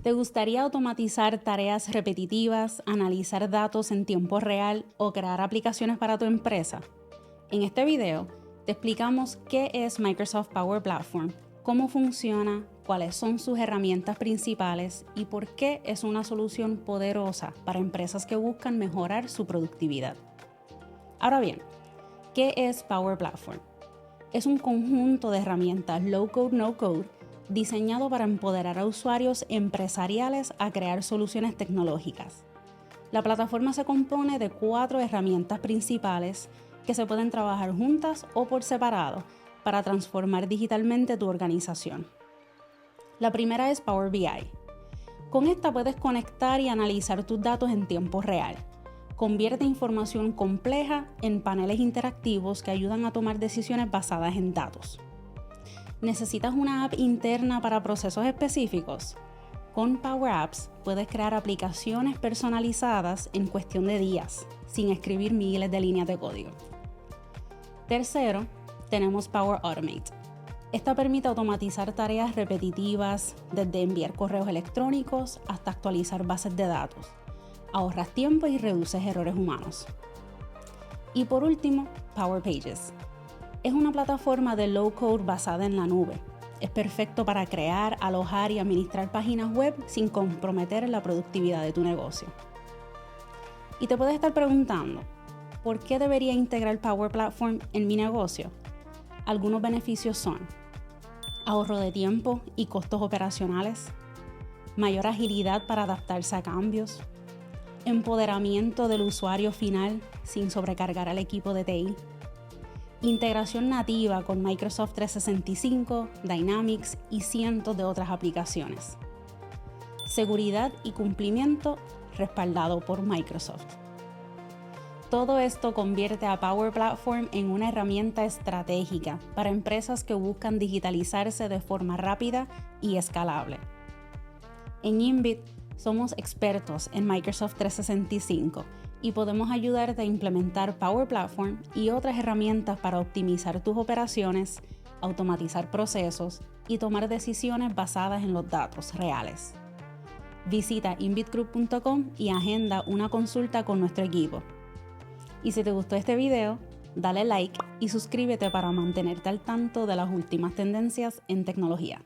¿Te gustaría automatizar tareas repetitivas, analizar datos en tiempo real o crear aplicaciones para tu empresa? En este video te explicamos qué es Microsoft Power Platform, cómo funciona, cuáles son sus herramientas principales y por qué es una solución poderosa para empresas que buscan mejorar su productividad. Ahora bien, ¿qué es Power Platform? Es un conjunto de herramientas low-code, no-code diseñado para empoderar a usuarios empresariales a crear soluciones tecnológicas. La plataforma se compone de 4 herramientas principales que se pueden trabajar juntas o por separado para transformar digitalmente tu organización. La primera es Power BI. Con esta puedes conectar y analizar tus datos en tiempo real. Convierte información compleja en paneles interactivos que ayudan a tomar decisiones basadas en datos. ¿Necesitas una app interna para procesos específicos? Con Power Apps puedes crear aplicaciones personalizadas en cuestión de días, sin escribir miles de líneas de código. Tercero, tenemos Power Automate. Esta permite automatizar tareas repetitivas, desde enviar correos electrónicos hasta actualizar bases de datos. Ahorras tiempo y reduces errores humanos. Y por último, Power Pages. Es una plataforma de low-code basada en la nube. Es perfecto para crear, alojar y administrar páginas web sin comprometer la productividad de tu negocio. Y te puedes estar preguntando, ¿por qué debería integrar Power Platform en mi negocio? Algunos beneficios son ahorro de tiempo y costos operacionales, mayor agilidad para adaptarse a cambios, empoderamiento del usuario final sin sobrecargar al equipo de TI, integración nativa con Microsoft 365, Dynamics y cientos de otras aplicaciones, seguridad y cumplimiento respaldado por Microsoft. Todo esto convierte a Power Platform en una herramienta estratégica para empresas que buscan digitalizarse de forma rápida y escalable. En Inbit somos expertos en Microsoft 365 y podemos ayudarte a implementar Power Platform y otras herramientas para optimizar tus operaciones, automatizar procesos y tomar decisiones basadas en los datos reales. Visita inbitgroup.com y agenda una consulta con nuestro equipo. Y si te gustó este video, dale like y suscríbete para mantenerte al tanto de las últimas tendencias en tecnología.